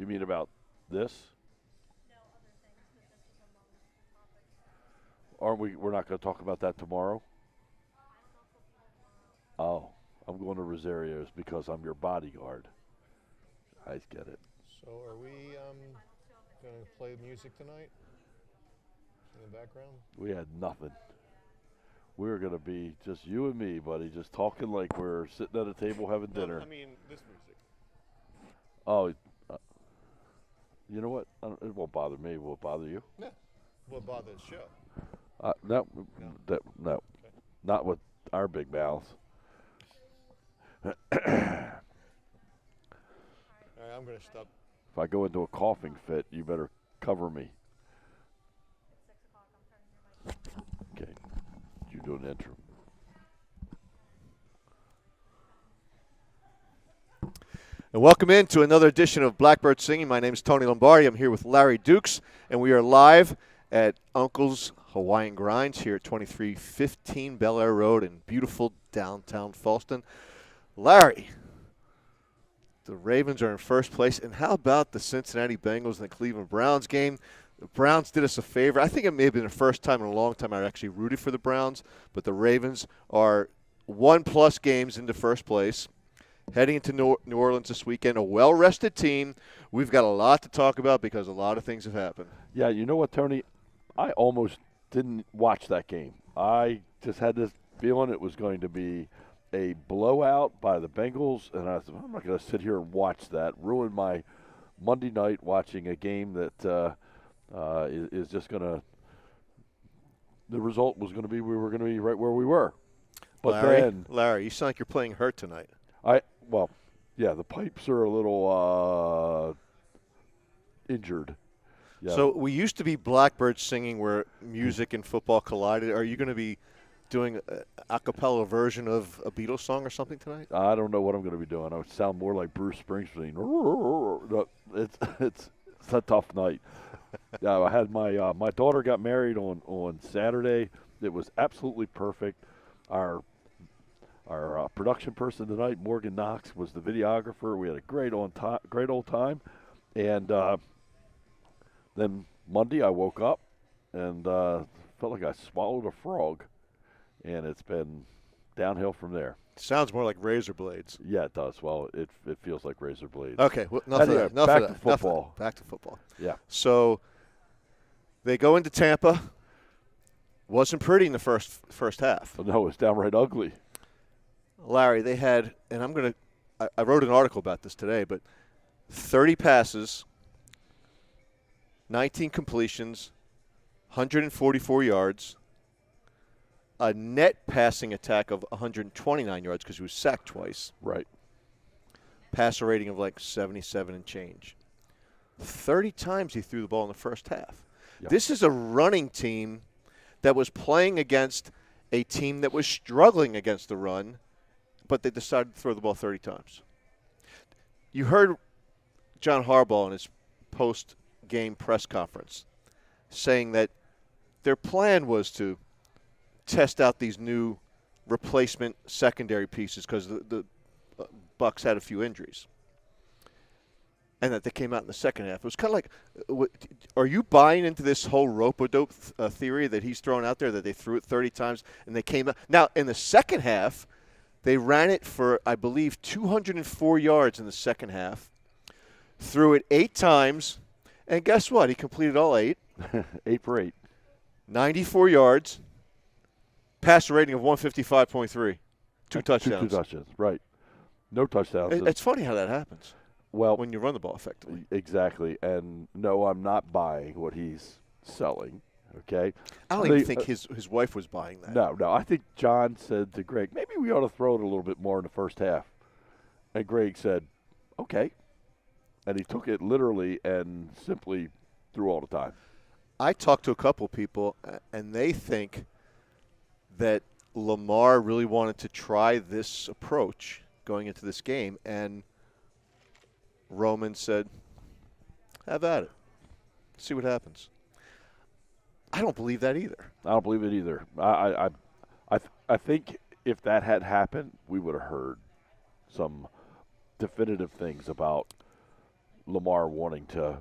You mean about this? Aren't we? We're not going to talk about that tomorrow. Oh, I'm going to Rosario's because I'm your bodyguard. I get it. So are we going to play music tonight in the background? We had nothing. We're going to be just you and me, buddy, just talking like we're sitting at a table having No, dinner. I mean this music. Oh, uh, you know what? It won't bother me. Will it bother you? No. What bother the show? No, No. no, Okay. not with our big mouths. If All right, I'm going to stop. I go into a coughing fit, you better cover me. Okay, you do an intro. And welcome in to another edition of Blackbird Singing. My name is Tony Lombardi. I'm here with Larry Dukes, and we are live at Uncle's Hawaiian Grinds here at 2315 Bel Air Road in beautiful downtown Fallston. Larry, the Ravens are in first place, and how about the Cincinnati Bengals and the Cleveland Browns game? The Browns did us a favor. I think it may have been the first time in a long time I actually rooted for the Browns, but the Ravens are 1+ games into first place. Heading into New Orleans this weekend, a well-rested team. We've got a lot to talk about because a lot of things have happened. Yeah, you know what, Tony? I almost didn't watch that game. I just had this feeling it was going to be a blowout by the Bengals, and I said, I'm not going to sit here and watch that. Ruin my Monday night watching a game that is just going to – the result was going to be we were going to be right where we were. But Larry, you sound like you're playing hurt tonight. Well, yeah, the pipes are a little injured. Yeah. So we used to be Blackbird Singing where music and football collided. Are you going to be doing a cappella version of a Beatles song or something tonight? I don't know what I'm going to be doing. I would sound more like Bruce Springsteen. No, it's a tough night. Yeah, I had my daughter got married on Saturday. It was absolutely perfect. Our production person tonight, Morgan Knox, was the videographer. We had a great old time, and then Monday I woke up and felt like I swallowed a frog, and it's been downhill from there. Sounds more like razor blades. Yeah, it does. Well, it feels like razor blades. Okay, well, enough Anyway, of that. back to football. Back to football. Yeah. So they go into Tampa. Wasn't pretty in the first half. No, it's downright ugly. Larry, they had, and I wrote an article about this today, but 30 passes, 19 completions, 144 yards, a net passing attack of 129 yards because he was sacked twice. Right. Passer rating of like 77 and change. 30 times he threw the ball in the first half. Yep. This is a running team that was playing against a team that was struggling against the run, but they decided to throw the ball 30 times. You heard John Harbaugh in his post-game press conference saying that their plan was to test out these new replacement secondary pieces because the Bucs had a few injuries. And that they came out in the second half. It was kind of like, are you buying into this whole rope-a-dope theory that he's throwing out there, that they threw it 30 times and they came out? Now, in the second half, they ran it for, I believe, 204 yards in the second half, threw it 8 times, and guess what? He completed all 8. 8 for 8. 94 yards, passer rating of 155.3. 2 touchdowns. 2 touchdowns, right. No touchdowns. It's funny how that happens. Well, when you run the ball effectively. Exactly. And no, I'm not buying what he's selling. Okay. I don't even think his wife was buying that. No. I think John said to Greg, maybe we ought to throw it a little bit more in the first half. And Greg said, okay. And he took it literally and simply threw all the time. I talked to a couple people, and they think that Lamar really wanted to try this approach going into this game, and Roman said, have at it. See what happens. I don't believe that either. I don't believe it either. I think if that had happened, we would have heard some definitive things about Lamar wanting to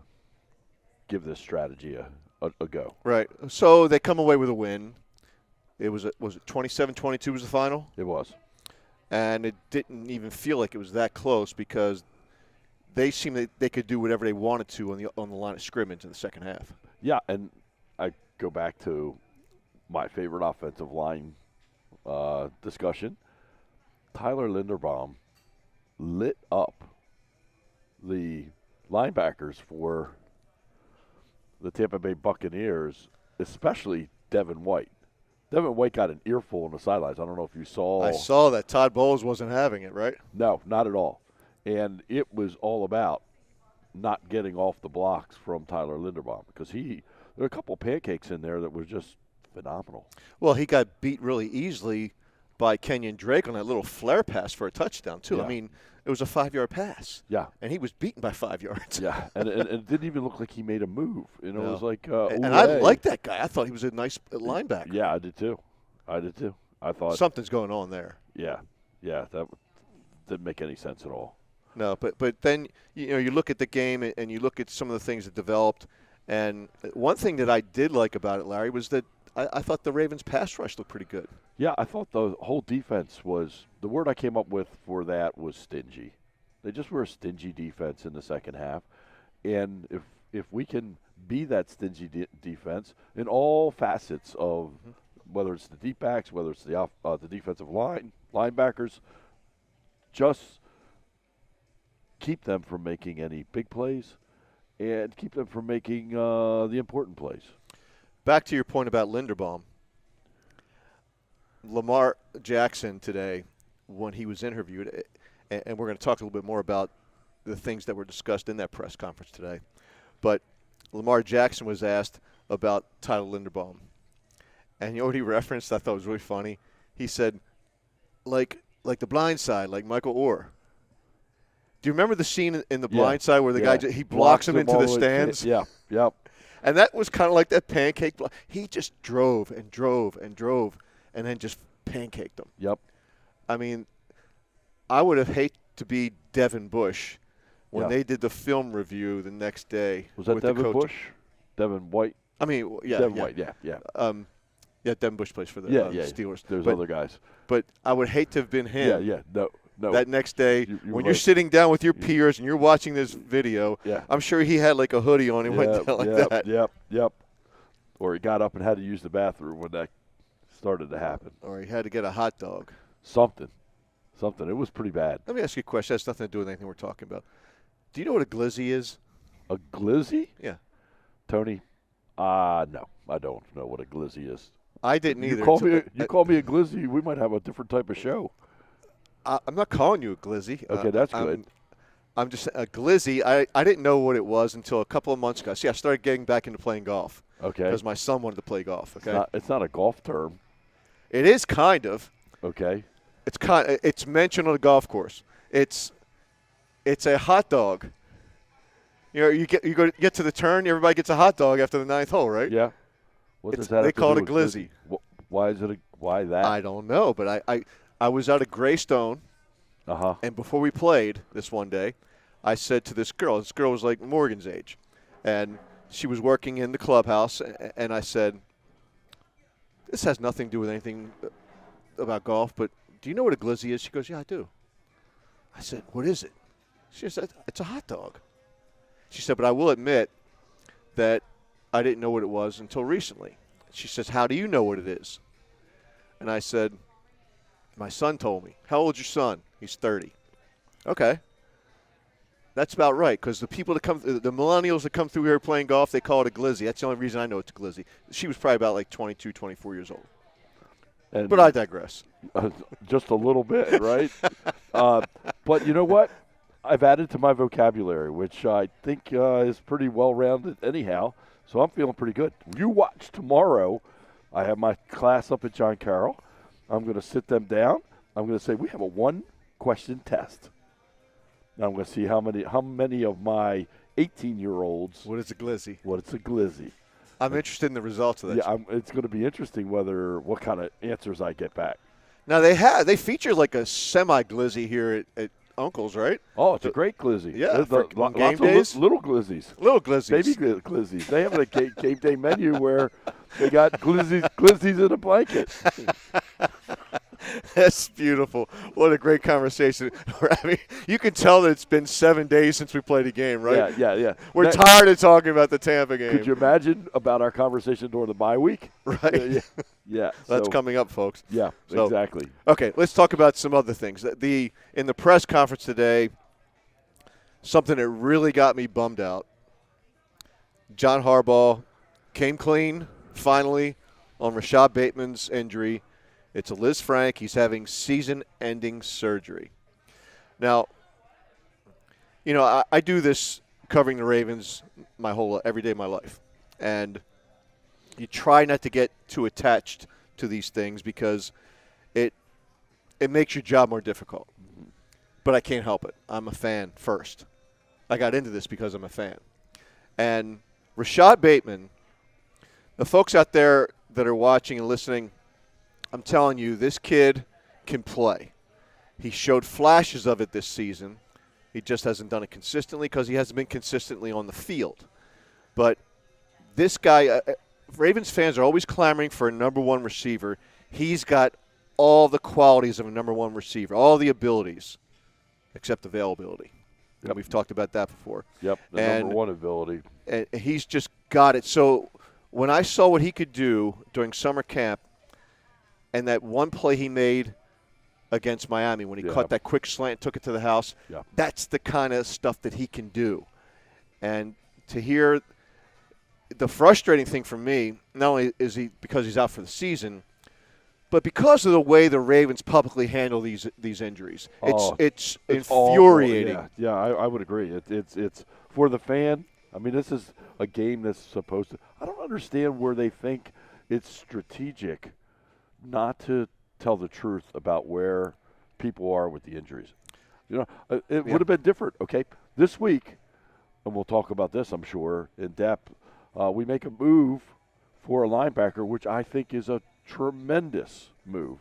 give this strategy a go. Right. So they come away with a win. It was it 27-22 was the final? It was. And it didn't even feel like it was that close because they seemed that they could do whatever they wanted to on the line of scrimmage in the second half. Yeah, and I go back to my favorite offensive line discussion. Tyler Linderbaum lit up the linebackers for the Tampa Bay Buccaneers, especially Devin White. Devin White got an earful on the sidelines. I don't know if you saw. I saw that. Todd Bowles wasn't having it, right? No, not at all. And it was all about not getting off the blocks from Tyler Linderbaum because there were a couple of pancakes in there that was just phenomenal. Well, he got beat really easily by Kenyon Drake on that little flare pass for a touchdown, too. Yeah. I mean, it was a 5-yard pass. Yeah. And he was beaten by 5 yards. Yeah, and it didn't even look like he made a move. You know, No. It was like, and I liked that guy. I thought he was a nice linebacker. Yeah, I did too. I thought Something's going on there. Yeah, that didn't make any sense at all. No, but then you look at the game and you look at some of the things that developed, and one thing that I did like about it, Larry, was that I thought the Ravens' pass rush looked pretty good. Yeah, I thought the whole defense was – the word I came up with for that was stingy. They just were a stingy defense in the second half. And if we can be that stingy defense in all facets of whether it's the deep backs, whether it's the defensive line, linebackers, just keep them from making any big plays and keep them from making the important plays. Back to your point about Linderbaum. Lamar Jackson today, when he was interviewed, and we're going to talk a little bit more about the things that were discussed in that press conference today, but Lamar Jackson was asked about Tyler Linderbaum. And you know what he referenced? I thought was really funny. He said, like The Blind Side, like Michael Orr. Do you remember the scene in The Blind Side where the guy he blocks him into the stands? Yeah, yep. And that was kind of like that pancake block. He just drove and drove and drove and then just pancaked them. Yep. I mean, I would have hated to be Devin Bush when they did the film review the next day. Was that Devin Bush? Devin White? I mean, yeah. Devin White, yeah. Yeah, Devin Bush plays for the Steelers. There's other guys. But I would hate to have been him. Yeah. No. That next day, you're you're sitting down with your peers and you're watching this video, yeah. I'm sure he had like a hoodie on and went down like that. Yep. Or he got up and had to use the bathroom when that started to happen. Or he had to get a hot dog. Something. It was pretty bad. Let me ask you a question. That has nothing to do with anything we're talking about. Do you know what a glizzy is? A glizzy? Yeah. Tony? No. I don't know what a glizzy is. I didn't either. You call me a glizzy, we might have a different type of show. I'm not calling you a glizzy. Okay, that's good. I'm just a glizzy. I didn't know what it was until a couple of months ago. See, I started getting back into playing golf. Okay. Because my son wanted to play golf. Okay. It's not a golf term. It is kind of. Okay. It's mentioned on a golf course. It's a hot dog. You know, you get to the turn, everybody gets a hot dog after the ninth hole, right? Yeah. What does that they have to call do it a with glizzy. Why is it why that? I don't know, but I was out at Greystone, and before we played this one day, I said to this girl was like Morgan's age, and she was working in the clubhouse, and I said, this has nothing to do with anything about golf, but do you know what a glizzy is? She goes, yeah, I do. I said, what is it? She said, it's a hot dog. She said, but I will admit that I didn't know what it was until recently. She says, how do you know what it is? And I said, my son told me. How old's your son? He's 30. Okay. That's about right, because the millennials that come through here playing golf, they call it a glizzy. That's the only reason I know it's a glizzy. She was probably about like 22, 24 years old. But I digress. Just a little bit, right? But you know what? I've added to my vocabulary, which I think is pretty well-rounded anyhow, so I'm feeling pretty good. You watch tomorrow. I have my class up at John Carroll. I'm going to sit them down. I'm going to say, we have a one-question test. Now I'm going to see how many of my 18-year-olds. What is a glizzy? What is a glizzy? I'm interested in the results of that. Yeah, it's going to be interesting what kind of answers I get back. Now they feature like a semi-glizzy here uncles, right? Oh, it's a great glizzy. Yeah, There's for lots game of days. little glizzies. Little glizzies. Baby glizzies. They have a game day menu where they got glizzies in a blanket. That's beautiful. What a great conversation. I mean, you can tell that it's been 7 days since we played a game, right? Yeah. We're tired of talking about the Tampa game. Could you imagine about our conversation during the bye week? Right. Yeah. That's coming up, folks. Yeah, So, exactly. Okay, let's talk about some other things. In the press conference today, something that really got me bummed out. John Harbaugh came clean, finally, on Rashad Bateman's injury. It's a Liz Frank. He's having season-ending surgery. Now, I do this covering the Ravens every day of my life. And you try not to get too attached to these things because it makes your job more difficult. But I can't help it. I'm a fan first. I got into this because I'm a fan. And Rashad Bateman, the folks out there that are watching and listening, I'm telling you, this kid can play. He showed flashes of it this season. He just hasn't done it consistently because he hasn't been consistently on the field. But this guy, Ravens fans are always clamoring for a number one receiver. He's got all the qualities of a number one receiver, all the abilities, except availability. Yep. We've talked about that before. Yep, the number one ability. And he's just got it. So when I saw what he could do during summer camp, and that one play he made against Miami when he caught that quick slant, took it to the house, that's the kind of stuff that he can do. And to hear the frustrating thing for me, not only is he because he's out for the season, but because of the way the Ravens publicly handle these injuries. It's infuriating. Awful. Yeah, I would agree. It's for the fan. I mean, this is a game that's supposed to – I don't understand where they think it's strategic not to tell the truth about where people are with the injuries. It would have been different, okay? This week, and we'll talk about this, I'm sure, in depth, we make a move for a linebacker, which I think is a tremendous move,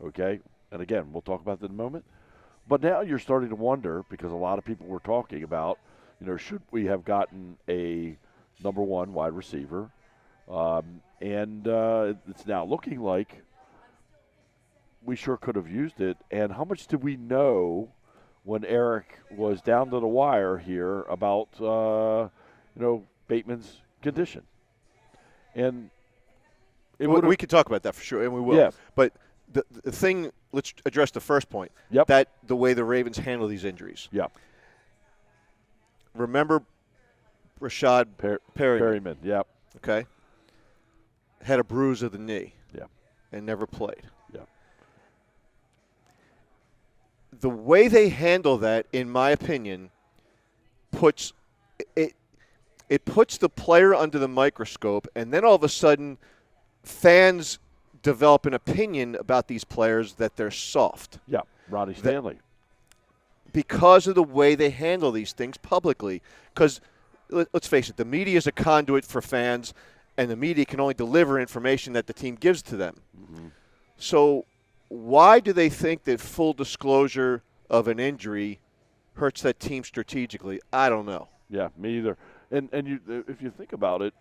okay? And again, we'll talk about that in a moment. But now you're starting to wonder, because a lot of people were talking about, should we have gotten a number one wide receiver? And it's now looking like we sure could have used it. And how much did we know when Eric was down to the wire here about, Bateman's condition? And we could talk about that for sure, and we will. Yeah. But the thing, let's address the first point. Yep. That the way the Ravens handle these injuries. Yeah. Remember Rashad Perryman. Yep. Okay. Had a bruise of the knee. Yeah. And never played. Yeah. The way they handle that, in my opinion, puts the player under the microscope, and then all of a sudden fans develop an opinion about these players that they're soft. Yeah, Ronnie Stanley. Because of the way they handle these things publicly. Because, let's face it, the media is a conduit for fans, and the media can only deliver information that the team gives to them. Mm-hmm. So why do they think that full disclosure of an injury hurts that team strategically? I don't know. Yeah, me either. And if you think about it,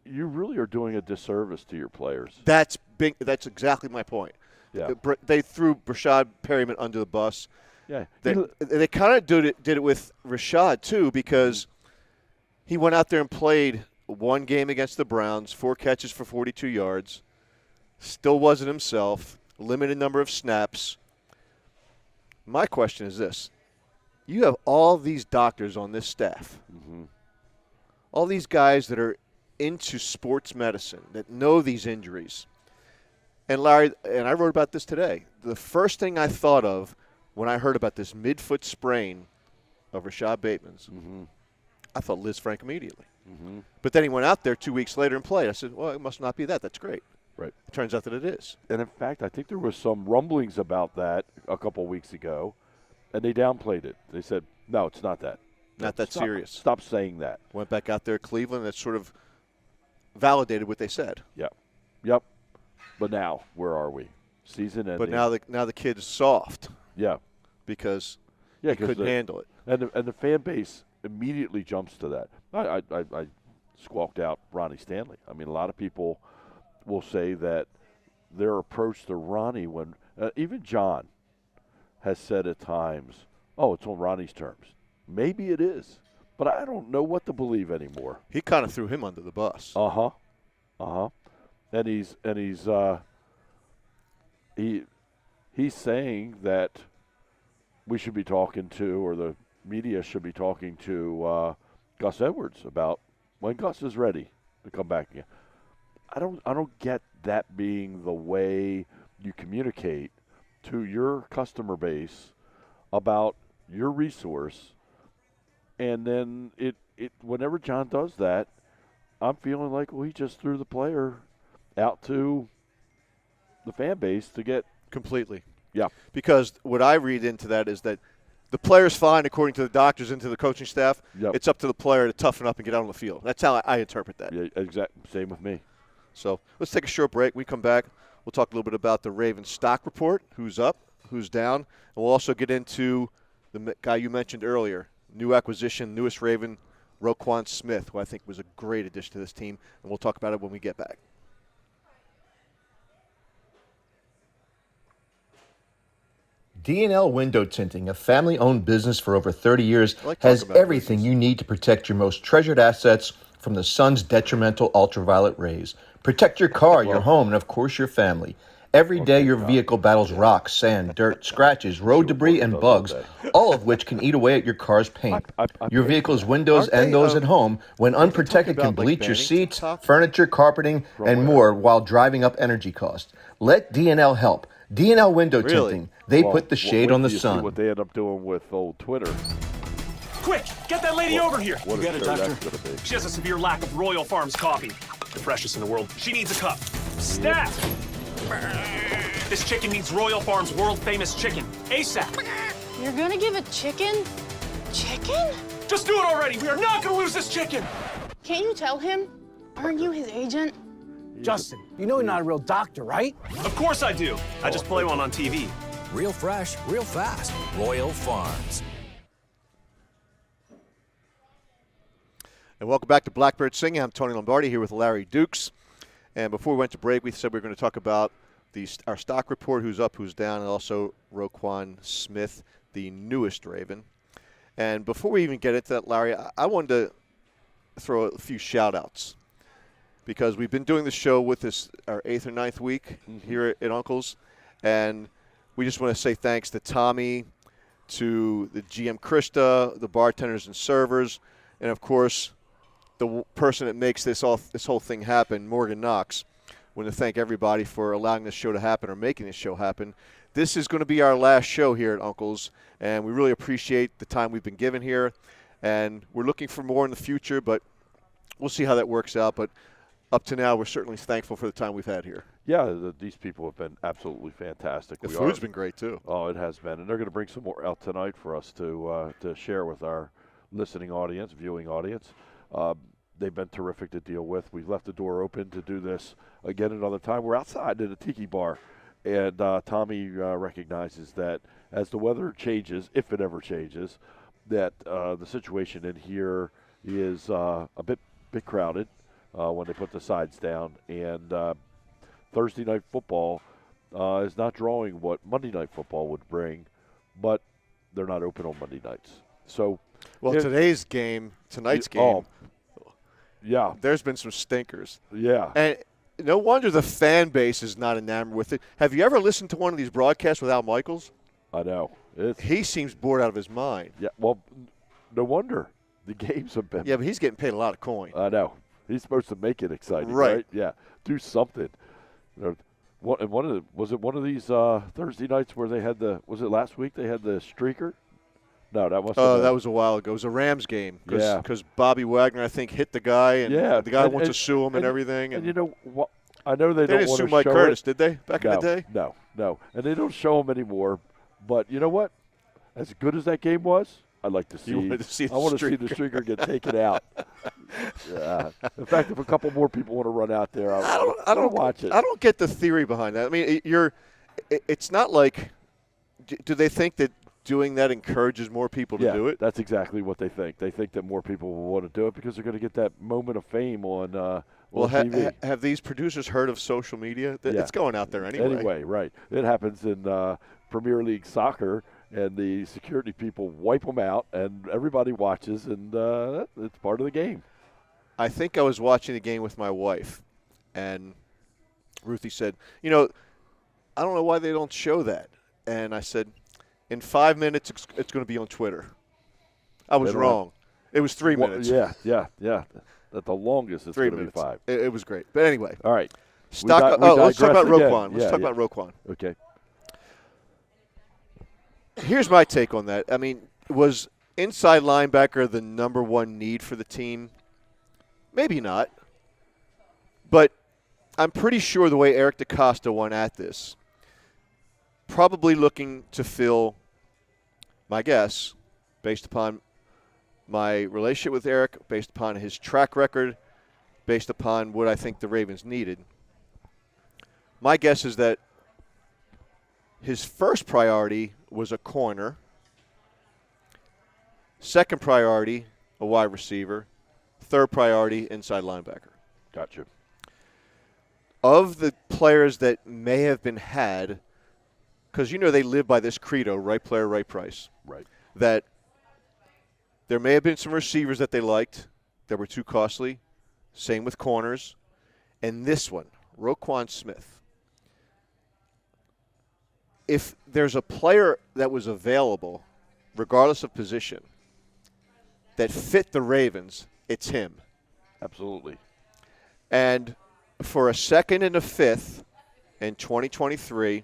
you really are doing a disservice to your players. That's big. That's exactly my point. Yeah. They threw Rashad Perryman under the bus. Yeah. They kind of did it with Rashad, too, because he went out there and played one game against the Browns, 4 catches for 42 yards, still wasn't himself, limited number of snaps. My question is this. You have all these doctors on this staff, all these guys that are into sports medicine, that know these injuries. And Larry, and I wrote about this today, the first thing I thought of when I heard about this midfoot sprain of Rashad Bateman's, I thought Liz Frank immediately. But then he went out there 2 weeks later and played. I said, well, it must not be that. That's great. Right. It turns out that it is. And, in fact, I think there was some rumblings about that a couple weeks ago, and they downplayed it. They said, no, it's not that. Not that serious. Stop saying that. Went back out there at Cleveland. That sort of validated what they said. Yep. But now, where are we? Season ending. But now the kid's soft. Yeah. Because Yeah, he couldn't handle it. And the fan base immediately jumps to that. I squawked out Ronnie Stanley. I mean, a lot of people will say that their approach to Ronnie, when even John has said at times, "Oh, it's on Ronnie's terms." Maybe it is, but I don't know what to believe anymore. He kind of threw him under the bus. And he's saying that we should be talking to, or the media should be talking to Gus Edwards about when Gus is ready to come back again. I don't get that being the way you communicate to your customer base about your resource. And then it whenever John does that, I'm feeling like, well, he just threw the player out to the fan base to get completely. Yeah. Because what I read into that is that the player's fine according to the doctors and to the coaching staff. Yep. It's up to the player to toughen up and get out on the field. That's how I interpret that. Yeah, exactly. Same with me. So let's take a short break. When we come back, we'll talk a little bit about the Ravens stock report, who's up, who's down, and we'll also get into the guy you mentioned earlier, new acquisition, newest Raven, Roquan Smith, who I think was a great addition to this team, and we'll talk about it when we get back. D&L Window Tinting, a family-owned business for over 30 years, has everything you need to protect your most treasured assets from the sun's detrimental ultraviolet rays. Protect your car, your home, and of course your family. Every day your vehicle battles rocks, sand, dirt, scratches, road debris, and bugs, all of which can eat away at your car's paint. Your vehicle's windows and those at home, when unprotected, can bleach your seats, furniture, carpeting, and more while driving up energy costs. Let D&L help. D&L Window Tinting. They put the shade on the sun. See what they end up doing with old Twitter. Quick, get that lady over here. What You get it, doctor? She She has a severe lack of Royal Farms coffee. The freshest in the world. She needs a cup. Stat! This chicken needs Royal Farms world-famous chicken. ASAP. You're gonna give a chicken? Chicken? Just do it already. We are not going to lose this chicken. Can't you tell him? Aren't you his agent? Justin, you know you're not a real doctor, right? Of course I do. I just play one on TV. Real fresh, real fast. Royal Farms. And welcome back to Blackbird Singing. I'm Tony Lombardi here with Larry Dukes. And before we went to break, we said we were going to talk about our stock report, who's up, who's down, and also Roquan Smith, the newest Raven. And before we even get into that, Larry, I wanted to throw a few shout-outs because we've been doing the show with this our 8th or 9th week here at Uncle's, and we just want to say thanks to Tommy, to the GM Krista, the bartenders and servers, and, of course, the person that makes this whole thing happen, Morgan Knox. I want to thank everybody for allowing this show to happen or making this show happen. This is going to be our last show here at Uncle's, and we really appreciate the time we've been given here. And we're looking for more in the future, but we'll see how that works out. But up to now, we're certainly thankful for the time we've had here. Yeah, these people have been absolutely fantastic. The food's been great, too. Oh, it has been. And they're going to bring some more out tonight for us to share with our listening audience, viewing audience. They've been terrific to deal with. We've left the door open to do this again another time. We're outside at a tiki bar, and Tommy recognizes that as the weather changes, if it ever changes, that the situation in here is a bit crowded when they put the sides down. And Thursday night football is not drawing what Monday night football would bring, but they're not open on Monday nights. So, well, tonight's game. Yeah. There's been some stinkers. Yeah. And no wonder the fan base is not enamored with it. Have you ever listened to one of these broadcasts with Al Michaels? I know. He seems bored out of his mind. Yeah, well, no wonder. The games have been. Yeah, but he's getting paid a lot of coin. I know. He's supposed to make it exciting, right? Yeah. Do something. Was it one of these Thursday nights where they had was it last week they had the streaker? No, that must have been. That was a while ago. It was a Rams game. Yeah. Because Bobby Wagner, I think, hit the guy, and the guy wants to sue him and everything. And you know what? I know they don't didn't want sue to Mike show Curtis, it. did they, back in the day? No. And they don't show him anymore. But you know what? As good as that game was, I'd like to see. I want to see the streaker get taken out. Yeah. In fact, if a couple more people want to run out there, I don't watch it. I don't get the theory behind that. I mean, it's not like – do they think that doing that encourages more people to do it? That's exactly what they think. They think that more people will want to do it because they're going to get that moment of fame on TV. Have these producers heard of social media? It's going out there anyway. Anyway, right. It happens in Premier League soccer, and the security people wipe them out, and everybody watches, and it's part of the game. I think I was watching the game with my wife, and Ruthie said, I don't know why they don't show that. And I said, in 5 minutes, it's going to be on Twitter. I was wrong. It was 3 minutes. Yeah. At the longest, it's going to be 5. It was great. But anyway. All right. Let's talk about again. Roquan. Let's talk about Roquan. Okay. Here's my take on that. I mean, was inside linebacker the number one need for the team? Maybe not. But I'm pretty sure the way Eric DaCosta went at this, probably looking to fill, my guess, based upon my relationship with Eric, based upon his track record, based upon what I think the Ravens needed. My guess is that his first priority was a corner. Second priority, a wide receiver. Third priority, inside linebacker. Gotcha. Of the players that may have been had, because they live by this credo, right player, right price. Right. That there may have been some receivers that they liked that were too costly. Same with corners. And this one, Roquan Smith. If there's a player that was available, regardless of position, that fit the Ravens, it's him. Absolutely. And for a second and a fifth in 2023,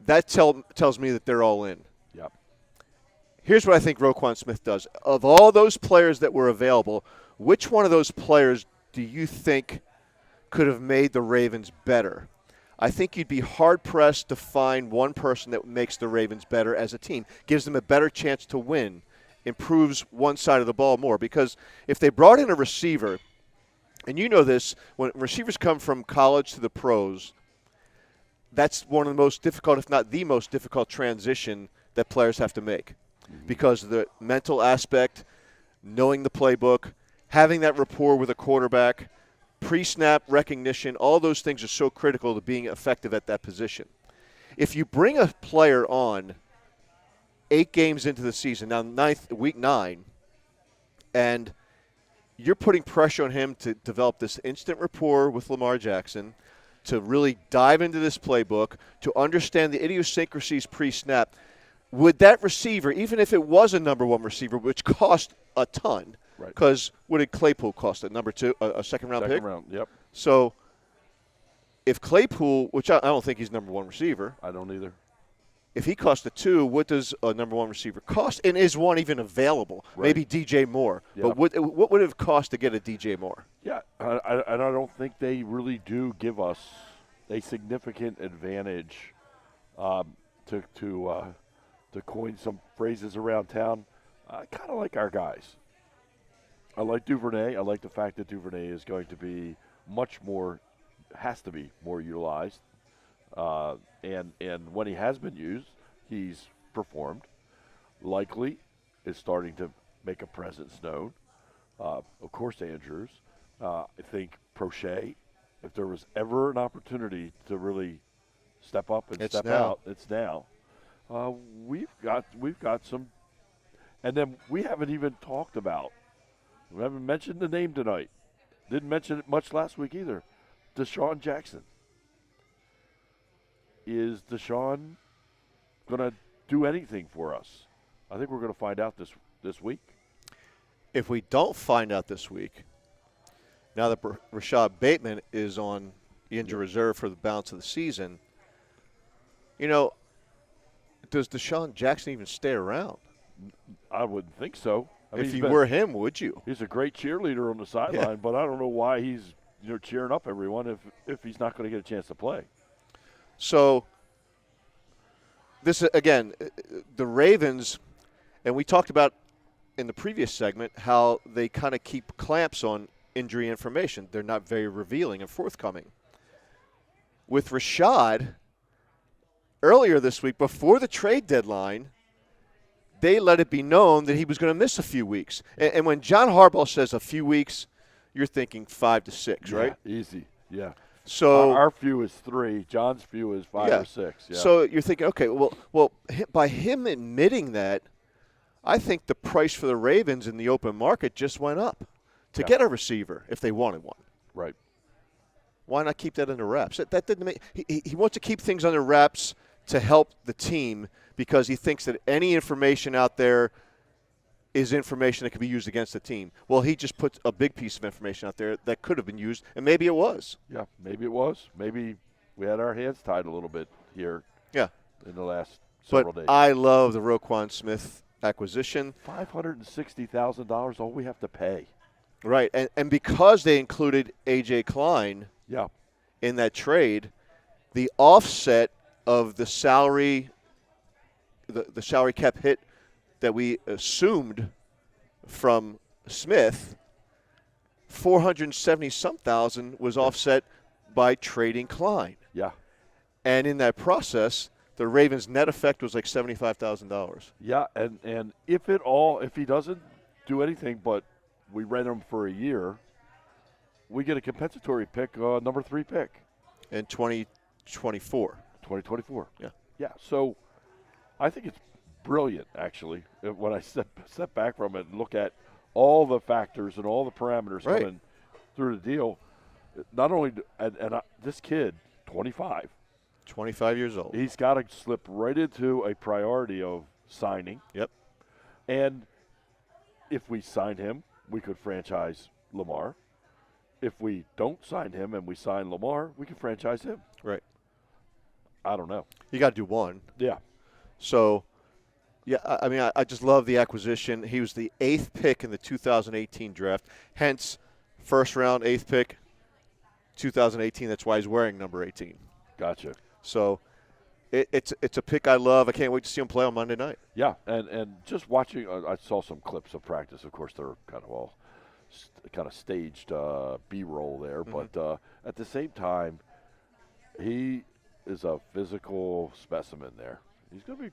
that tells me that they're all in. Yep. Here's what I think Roquan Smith does. Of all those players that were available, which one of those players do you think could have made the Ravens better? I think you'd be hard-pressed to find one person that makes the Ravens better as a team, gives them a better chance to win, improves one side of the ball more. Because if they brought in a receiver, and you know this, when receivers come from college to the pros, that's one of the most difficult, if not the most difficult transition that players have to make. Because of the mental aspect, knowing the playbook, having that rapport with a quarterback, pre-snap recognition, all those things are so critical to being effective at that position. If you bring a player on 8 games into the season, now week 9, and you're putting pressure on him to develop this instant rapport with Lamar Jackson, to really dive into this playbook, to understand the idiosyncrasies pre-snap, would that receiver, even if it was a number one receiver, which cost a ton, because what did Claypool cost? Number 2, a second-round pick? Second round, yep. So if Claypool, which I don't think he's number one receiver. I don't either. If he cost a 2, what does a number one receiver cost? And is one even available? Right. Maybe DJ Moore. Yeah. But what would it have cost to get a DJ Moore? Yeah, and I don't think they really do give us a significant advantage to coin some phrases around town. I kind of like our guys. I like Duvernay. I like the fact that Duvernay is going to be has to be more utilized. And when he has been used, he's performed. Likely is starting to make a presence known. Of course, Andrews. I think Prochet, if there was ever an opportunity to really step up and step out, it's now. We've got some, and then we haven't even talked about. We haven't mentioned the name tonight. Didn't mention it much last week either. Deshaun Jackson. Is Deshaun going to do anything for us? I think we're going to find out this week. If we don't find out this week, now that Rashad Bateman is on injury reserve for the balance of the season, does Deshaun Jackson even stay around? I wouldn't think so. I mean, if you were him, would you? He's a great cheerleader on the sideline, but I don't know why he's cheering up everyone if he's not going to get a chance to play. So this again, the Ravens, and we talked about in the previous segment how they kind of keep clamps on injury information. They're not very revealing and forthcoming. With Rashad, earlier this week, before the trade deadline, they let it be known that he was going to miss a few weeks. And when John Harbaugh says a few weeks, you're thinking 5 to 6, right? Easy. Yeah. So our view is 3. John's view is 5 or 6. Yeah. So you're thinking, okay, well, by him admitting that, I think the price for the Ravens in the open market just went up to get a receiver if they wanted one. Right. Why not keep that under wraps? That didn't make. He wants to keep things under wraps to help the team because he thinks that any information out there is information that could be used against the team. Well, he just put a big piece of information out there that could have been used, and maybe it was. Yeah, maybe it was. Maybe we had our hands tied a little bit here. Yeah. In the last several days. I love the Roquan Smith acquisition. $560,000, all we have to pay. Right, and because they included A.J. Klein in that trade, the offset of the salary, the salary cap hit that we assumed from Smith, 470-some thousand was offset by trading Klein. Yeah. And in that process, the Ravens' net effect was like $75,000. Yeah, and if he doesn't do anything but we rent him for a year, we get a compensatory pick, number 3 pick. In 2024. 2024. Yeah. Yeah, so I think it's brilliant, actually, when I step back from it and look at all the factors and all the parameters coming through the deal. Not only this kid, 25 years old. He's got to slip right into a priority of signing. Yep. And if we sign him, we could franchise Lamar. If we don't sign him and we sign Lamar, we can franchise him. Right. I don't know. You got to do one. Yeah. So, yeah, I mean, I just love the acquisition. He was the 8th pick in the 2018 draft, hence first round 8th pick, 2018. That's why he's wearing number 18. Gotcha. So it's a pick I love. I can't wait to see him play on Monday night. Yeah, and just watching, I saw some clips of practice. Of course, they're kind of all kind of staged B-roll there. Mm-hmm. But at the same time, he is a physical specimen there. He's going to be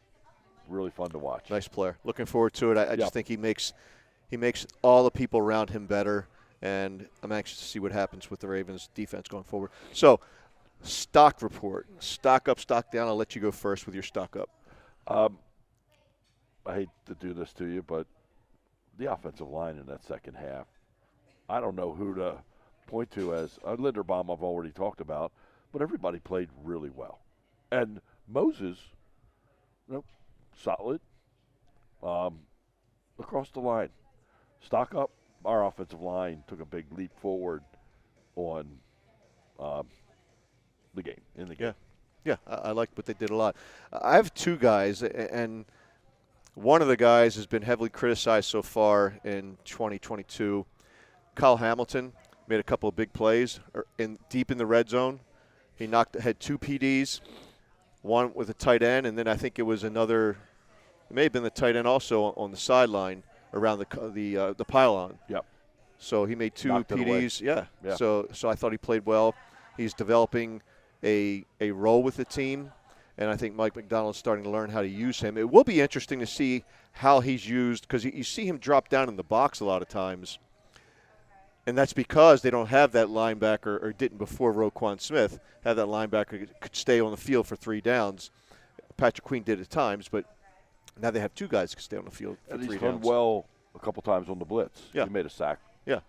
really fun to watch. Nice player. Looking forward to it. I just think he makes all the people around him better, and I'm anxious to see what happens with the Ravens defense going forward. So, stock report. Stock up, stock down. I'll let you go first with your stock up. I hate to do this to you, but the offensive line in that second half, I don't know who to point to as Linderbaum I've already talked about, but everybody played really well. And Moses, solid across the line. Stock up. Our offensive line took a big leap forward on the game, in the game. Yeah, I liked what they did a lot. I have 2 guys, and one of the guys has been heavily criticized so far in 2022. Kyle Hamilton made a couple of big plays deep in the red zone. He had 2 PDs, one with a tight end, and then I think it was another. It may have been the tight end also on the sideline around the pylon. Yep. So he made 2 Knocked PDs. Yeah. Yeah. So I thought he played well. He's developing a role with the team, and I think Mike McDonald's starting to learn how to use him. It will be interesting to see how he's used because you see him drop down in the box a lot of times, and that's because they don't have that linebacker, or didn't before Roquan Smith, have that linebacker that could stay on the field for 3 downs. Patrick Queen did at times, but now they have 2 guys that can stay on the field for 3 downs. He's done well a couple times on the blitz. Yeah. He made a sack. Yeah.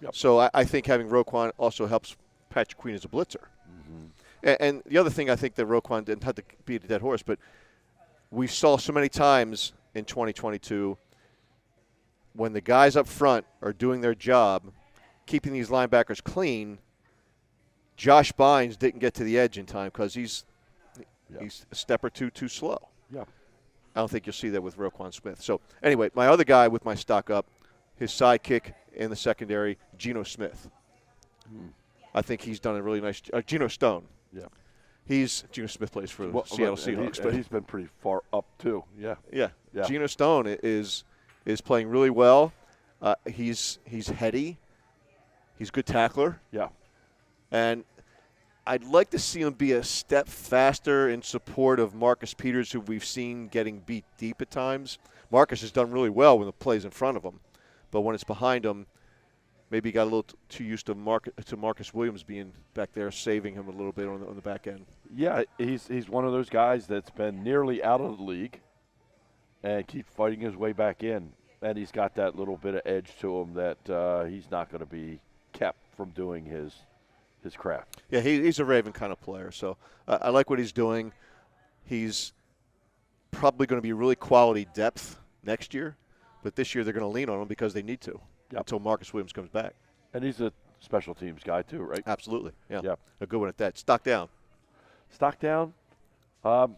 Yep. So I think having Roquan also helps Patrick Queen as a blitzer. Mm-hmm. And the other thing I think that Roquan didn't have to beat a dead horse, but we saw so many times in 2022 when the guys up front are doing their job, keeping these linebackers clean, Josh Bynes didn't get to the edge in time because he's a step or two too slow. Yeah. I don't think you'll see that with Roquan Smith. So, anyway, my other guy with my stock up, his sidekick in the secondary, Geno Smith. I think he's done a really nice – Geno Stone. Yeah. Geno Smith plays for the Seattle Seahawks. But he's been pretty far up, too. Yeah. Yeah. Yeah. Geno Stone is playing really well. He's heady. He's a good tackler. Yeah. And I'd like to see him be a step faster in support of Marcus Peters, who we've seen getting beat deep at times. Marcus has done really well when the play's in front of him, but when it's behind him, maybe he got a little too used to Marcus Williams being back there, saving him a little bit on the back end. Yeah, he's one of those guys that's been nearly out of the league and keeps fighting his way back in. And he's got that little bit of edge to him that he's not going to be kept from doing his craft. Yeah, he's a Raven kind of player. So I like what he's doing. He's probably going to be really quality depth next year, but this year they're going to lean on him because they need to until Marcus Williams comes back. And he's a special teams guy too, right? Absolutely. Yeah. Yep. A good one at that. Stock down. Stock down. I've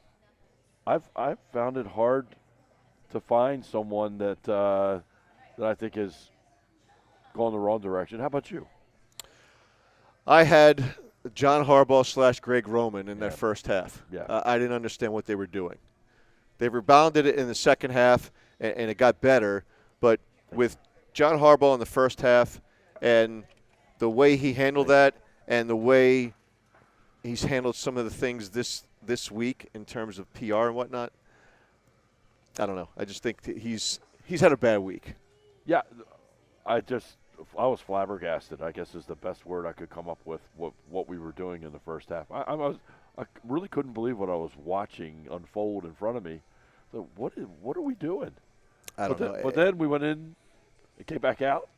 found it hard to find someone that I think has gone the wrong direction. How about you? I had John Harbaugh / Greg Roman in that first half. Yeah. I didn't understand what they were doing. They rebounded it in the second half, and it got better. But with John Harbaugh in the first half and the way he handled that and the way he's handled some of the things this week in terms of PR and whatnot, I don't know. I just think that he's had a bad week. Yeah, I was flabbergasted, I guess is the best word I could come up with, what we were doing in the first half. I really couldn't believe what I was watching unfold in front of me. So what are we doing? I don't know. But then we went in, it came back out,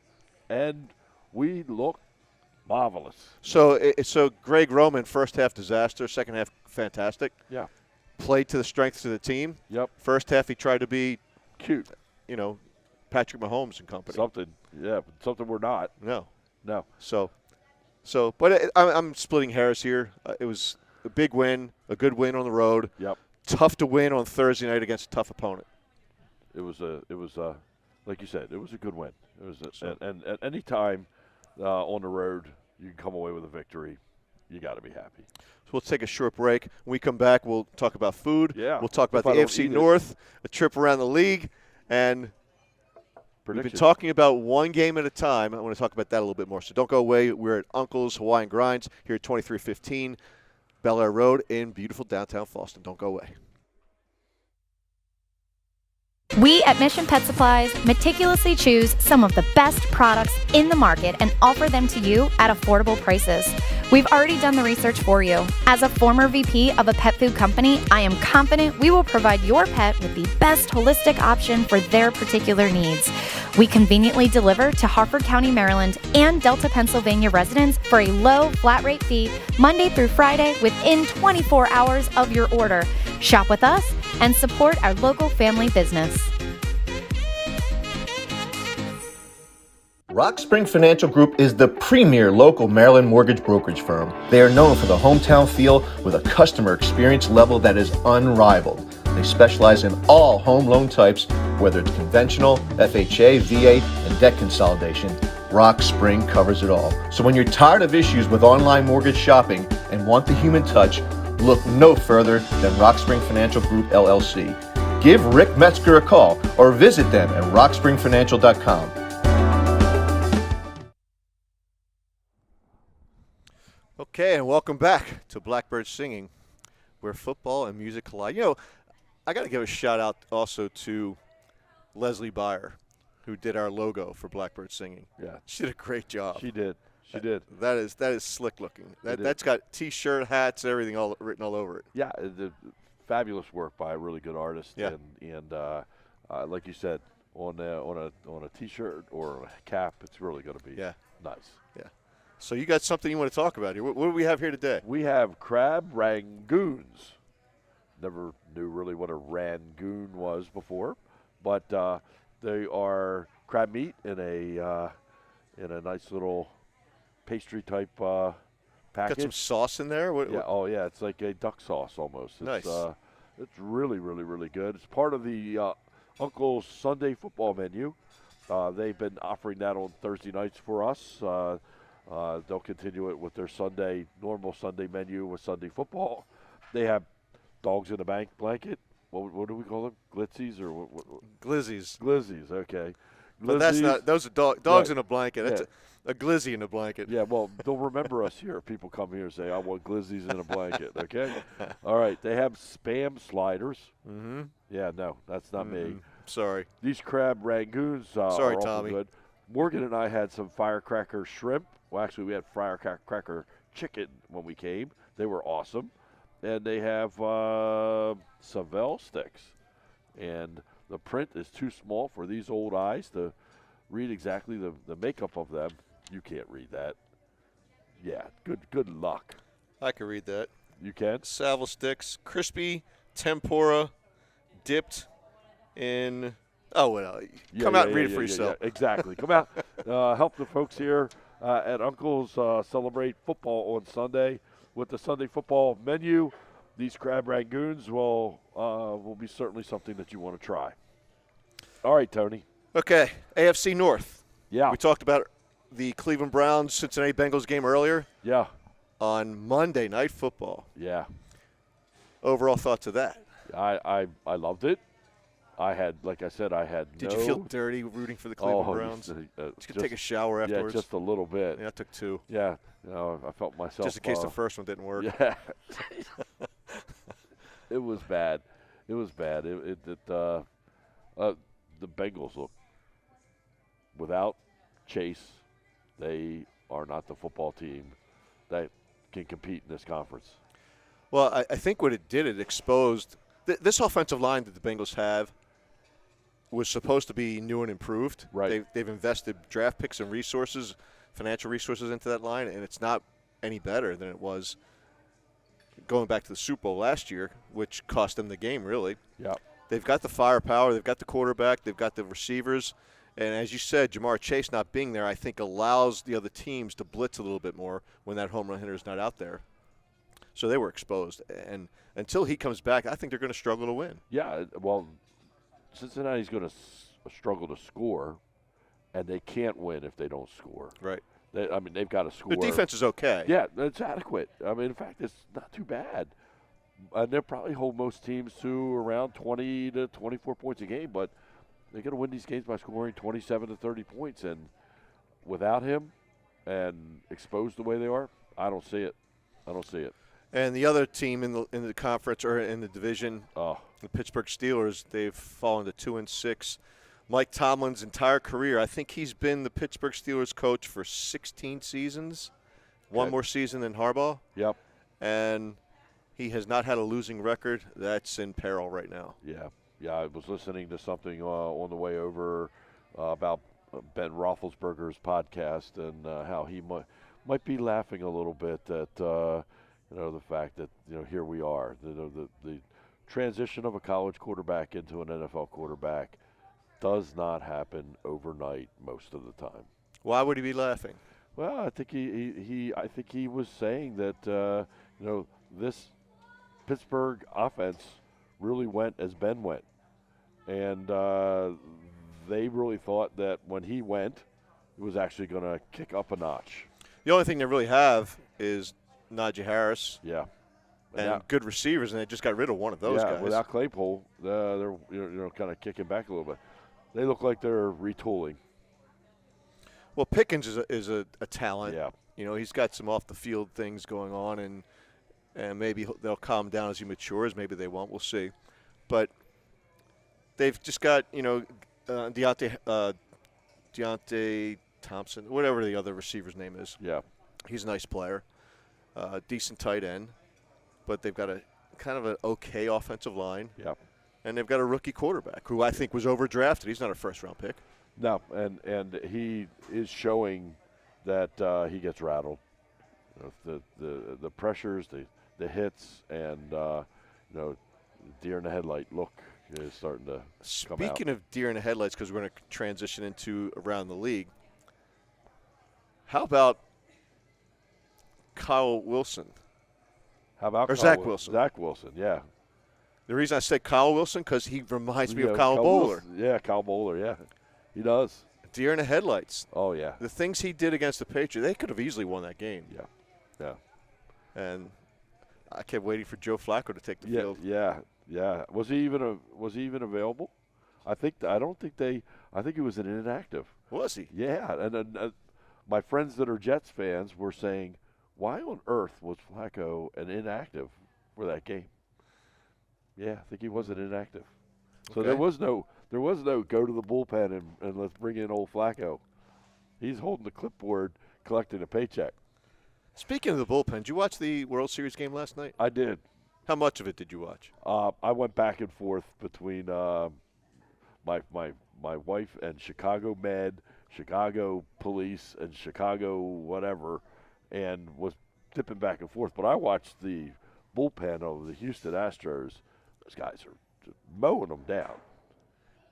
and we looked marvelous. So Greg Roman, first half disaster, second half fantastic. Yeah. Played to the strengths of the team. Yep. First half he tried to be Cute. Patrick Mahomes and company. Something we're not. No. So But I'm splitting hairs here. It was a big win, a good win on the road. Yep. Tough to win on Thursday night against a tough opponent. It was like you said, it was a good win. It was and at any time on the road you can come away with a victory. You got to be happy. So we'll take a short break. When we come back, we'll talk about food. Yeah. We'll talk about If I the don't AFC eat it. North, a trip around the league, and we've been Predictions. talking about one game at a time. I want to talk about that a little bit more. So don't go away. We're at Uncle's Hawaiian Grinds here at 2315 Bel Air Road in beautiful downtown Fallston. Don't go away. We at Mission Pet Supplies meticulously choose some of the best products in the market and offer them to you at affordable prices. We've already done the research for you. As a former VP of a pet food company, I am confident we will provide your pet with the best holistic option for their particular needs. We conveniently deliver to Harford County, Maryland and Delta, Pennsylvania residents for a low flat rate fee Monday through Friday within 24 hours of your order. Shop with us and support our local family business. Rock Spring Financial Group is the premier local Maryland mortgage brokerage firm. They are known for the hometown feel with a customer experience level that is unrivaled. They specialize in all home loan types, whether it's conventional, FHA, VA, and debt consolidation. Rock Spring covers it all. So when you're tired of issues with online mortgage shopping and want the human touch, look no further than Rock Spring Financial Group, LLC. Give Rick Metzger a call or visit them at rockspringfinancial.com. Okay, and welcome back to Blackbird Singing, where football and music collide. I got to give a shout out also to Leslie Byer, who did our logo for Blackbird Singing. Yeah. She did a great job. She did. That is slick looking. That's got T-shirt, hats, everything all written all over it. Yeah, the fabulous work by a really good artist. Yeah. And like you said, on a T-shirt or a cap, it's really going to be nice. Yeah. So you got something you want to talk about here. What do we have here today? We have crab rangoons. Never knew really what a rangoon was before, but they are crab meat in a nice little pastry type package. Got some sauce in there? Yeah. It's like a duck sauce almost. Nice. It's really, really, really good. It's part of the Uncle's Sunday football menu. They've been offering that on Thursday nights for us. They'll continue it with their normal Sunday menu with Sunday football. They have dogs in a bank blanket. What do we call them? Glitzies or what? Glizzies. Glizzies, okay. But that's not. Those are dogs Right. in a blanket. A glizzy in a blanket. Yeah, well, they'll remember us here. People come here and say, I want glizzies in a blanket, okay? All right, they have Spam sliders. Mm-hmm. Yeah, no, that's not me. Sorry. These crab rangoons Sorry, are also Tommy. good. Morgan and I had some firecracker shrimp. Well, actually, we had firecracker chicken when we came. They were awesome. And they have Savelle sticks. And the print is too small for these old eyes to read exactly the makeup of them. You can't read that. Yeah, good luck. I can read that. You can? Savile sticks, crispy, tempura, dipped in. Oh, well, come out and read it for yourself. Yeah, exactly. Come out. Help the folks here at Uncle's celebrate football on Sunday with the Sunday football menu. These crab rangoons will be certainly something that you want to try. All right, Tony. Okay, AFC North. Yeah. We talked about the Cleveland Browns Cincinnati Bengals game earlier. Yeah. On Monday Night Football. Yeah. Overall thoughts of that? I loved it. I had, like I said, Did you feel dirty rooting for the Cleveland Browns? Did you take a shower afterwards? Yeah, just a little bit. Yeah, I took 2. Yeah. I felt myself. Just in case the first one didn't work. Yeah. It was bad. It was bad. The Bengals look without Chase. They are not the football team that can compete in this conference. Well, I think what it did, it exposed this offensive line that the Bengals have was supposed to be new and improved. Right. They've invested draft picks and resources, financial resources into that line, and it's not any better than it was going back to the Super Bowl last year, which cost them the game, really. Yeah. They've got the firepower. They've got the quarterback. They've got the receivers. And as you said, Jamar Chase not being there, I think, allows the other teams to blitz a little bit more when that home run hitter is not out there. So they were exposed. And until he comes back, I think they're going to struggle to win. Yeah, well, Cincinnati's going to struggle to score, and they can't win if they don't score. Right. They've got to score. Their defense is okay. Yeah, it's adequate. In fact, it's not too bad. And they'll probably hold most teams to around 20 to 24 points a game, but they're going to win these games by scoring 27 to 30 points. And without him and exposed the way they are, I don't see it. And the other team in the conference or in the division, the Pittsburgh Steelers, they've fallen to 2-6. Mike Tomlin's entire career, I think he's been the Pittsburgh Steelers coach for 16 seasons, one more season than Harbaugh. Yep. And he has not had a losing record. That's in peril right now. Yeah. I was listening to something on the way over about Ben Roethlisberger's podcast and how he might be laughing a little bit at the fact that here we are, the transition of a college quarterback into an NFL quarterback does not happen overnight most of the time. Why would he be laughing? Well, I think he was saying that this Pittsburgh offense really went as Ben went, and they really thought that when he went, it was actually going to kick up a notch. The only thing they really have is Najee Harris. Yeah. And good receivers, and they just got rid of one of those guys. Without Claypool, they're kind of kicking back a little bit. They look like they're retooling. Well, Pickens is a talent. Yeah. He's got some off the field things going on, and maybe they'll calm down as he matures. Maybe they won't. We'll see. But they've just got Deontay Thompson, whatever the other receiver's name is. Yeah. He's a nice player, decent tight end, but they've got a kind of an okay offensive line. Yeah. And they've got a rookie quarterback who I think was overdrafted. He's not a first-round pick. No, and he is showing that he gets rattled. The pressures, the hits, and deer in the headlight look is starting to come out. Speaking of deer in the headlights, because we're going to transition into around the league, how about Kyle Wilson? How about Zach Wilson? Zach Wilson, yeah. The reason I say Kyle Wilson, because he reminds me of Kyle Bowler. Yeah, Kyle Bowler, yeah. He does. Deer in the headlights. Oh, yeah. The things he did against the Patriots, they could have easily won that game. Yeah. And I kept waiting for Joe Flacco to take the field. Yeah. Was he even available? I think he was an inactive. Was he? Yeah, and my friends that are Jets fans were saying, why on earth was Flacco an inactive for that game? Yeah, I think he wasn't inactive. So Okay. there was no go to the bullpen and let's bring in old Flacco. He's holding the clipboard, collecting a paycheck. Speaking of the bullpen, did you watch the World Series game last night? I did. How much of it did you watch? I went back and forth between my wife and Chicago Med, Chicago Police, and Chicago whatever, and was dipping back and forth. But I watched the bullpen of the Houston Astros. Those guys are just mowing them down.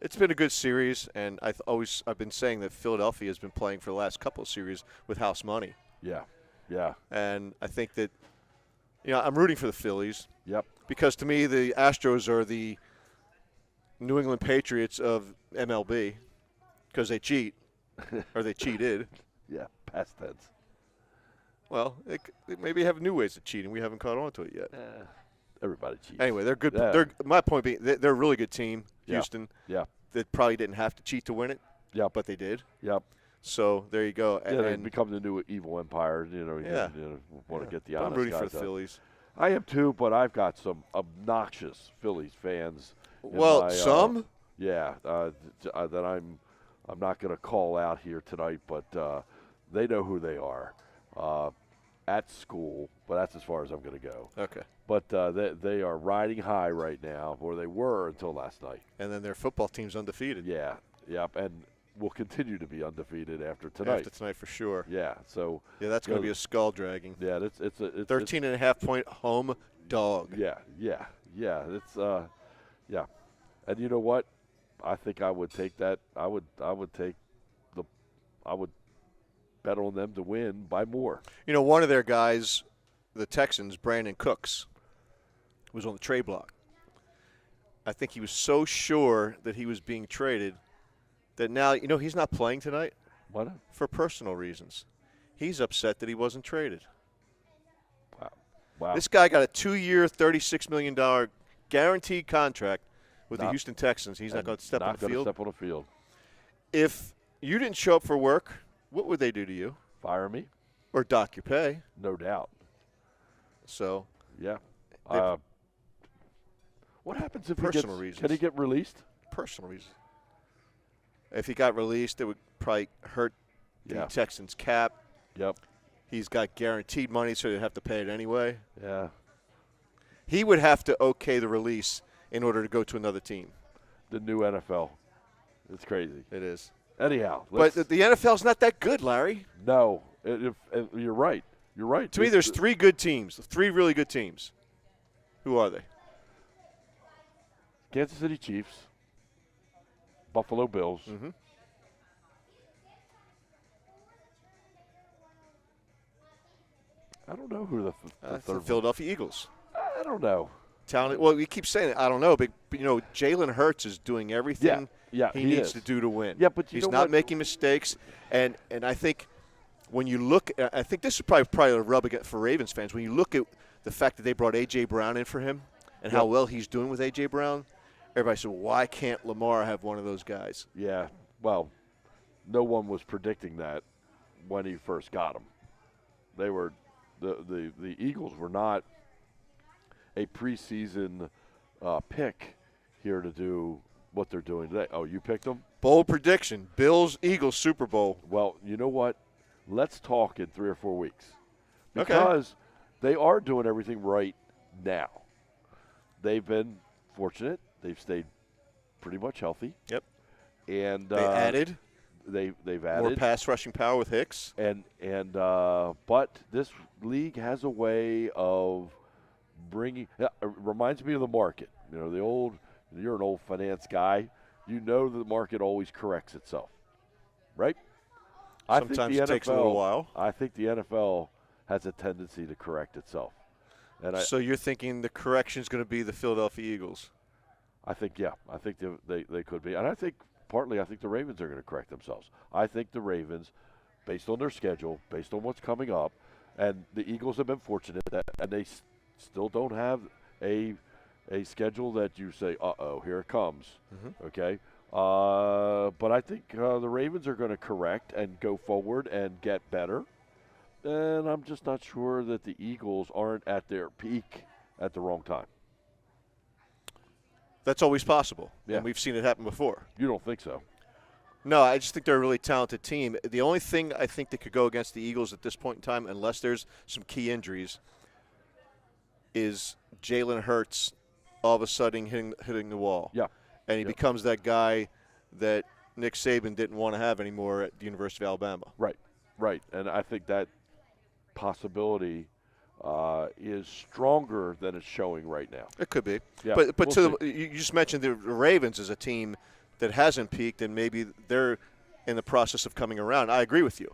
It's been a good series, and I've been saying that Philadelphia has been playing for the last couple of series with house money. Yeah, yeah. And I think that, I'm rooting for the Phillies. Yep. Because to me, the Astros are the New England Patriots of MLB because they cheat, or they cheated. Yeah, past tense. Well, they maybe have new ways of cheating. We haven't caught on to it yet. Everybody cheats. Anyway, they're good. Yeah. My point being, they're a really good team, Houston. Yeah. That probably didn't have to cheat to win it. Yep. But they did. Yep. So there you go. Yeah, they become the new evil empire. Yeah. Want to get the But honest I'm rooting guys for the out. Phillies. I am too, but I've got some obnoxious Phillies fans. Well, some? Yeah, that I'm not going to call out here tonight, but they know who they are at school. But that's as far as I'm going to go. Okay. But they are riding high right now, or they were until last night. And then their football team's undefeated. Yeah, yep, and will continue to be undefeated after tonight. After tonight for sure. Yeah, so that's going to be a skull dragging. Yeah, it's 13.5-point home dog. Yeah. It's yeah, and you know what? I think I would take that. I would bet on them to win by more. One of their guys, the Texans, Brandon Cooks, was on the trade block. I think he was so sure that he was being traded that now, he's not playing tonight. Why not? For personal reasons. He's upset that he wasn't traded. Wow. This guy got a 2-year, $36 million guaranteed contract with the Houston Texans. He's not going to step on the field. Not going to step on the field. If you didn't show up for work, what would they do to you? Fire me? Or dock your pay? No doubt. So. Yeah. What happens if personal reasons? Can he get released? Personal reasons. If he got released, it would probably hurt the Texans' cap. Yep. He's got guaranteed money, so they'd have to pay it anyway. Yeah. He would have to okay the release in order to go to another team. The new NFL. It's crazy. It is. Anyhow. But the NFL's not that good, Larry. No. You're right. You're right. To me, there's 3 good teams, 3 really good teams. Who are they? Kansas City Chiefs, Buffalo Bills, mm-hmm. I don't know who the third the Philadelphia Eagles. I don't know. Talented. Well, we keep saying it. I don't know, but Jalen Hurts is doing everything he needs to do to win. Yeah, but he's not making mistakes, and I think when you look, I think this is probably a rub against for Ravens fans. When you look at the fact that they brought A.J. Brown in for him and how well he's doing with A.J. Brown, everybody said, why can't Lamar have one of those guys? Yeah, well, no one was predicting that when he first got him. They were the Eagles were not a preseason pick here to do what they're doing today. Oh, you picked them? Bold prediction: Bills, Eagles, Super Bowl. Well, you know what? Let's talk in 3 or 4 weeks because they are doing everything right now. They've been fortunate. They've stayed pretty much healthy. Yep. And they added. They've added more pass rushing power with Hicks. But this league has a way of bringing. It reminds me of the market. You're an old finance guy. You know the market always corrects itself, right? Sometimes it takes a little while. I think the NFL has a tendency to correct itself. So you're thinking the correction is going to be the Philadelphia Eagles? I think, yeah. I think they could be. And I think partly I think the Ravens are going to correct themselves. I think the Ravens, based on their schedule, based on what's coming up, and the Eagles have been fortunate that, and they still don't have a schedule that you say, uh-oh, here it comes, mm-hmm. okay? But I think the Ravens are going to correct and go forward and get better. And I'm just not sure that the Eagles aren't at their peak at the wrong time. That's always possible, Yeah. and we've seen it happen before. You don't think so? No, I just think they're a really talented team. The only thing I think that could go against the Eagles at this point in time, unless there's some key injuries, is Jalen Hurts all of a sudden hitting the wall. Yeah. And he becomes that guy that Nick Saban didn't want to have anymore at the University of Alabama. Right. And I think that possibility is stronger than it's showing right now. It could be. Yeah, But we'll you just mentioned the Ravens as a team that hasn't peaked, and maybe they're in the process of coming around. I agree with you.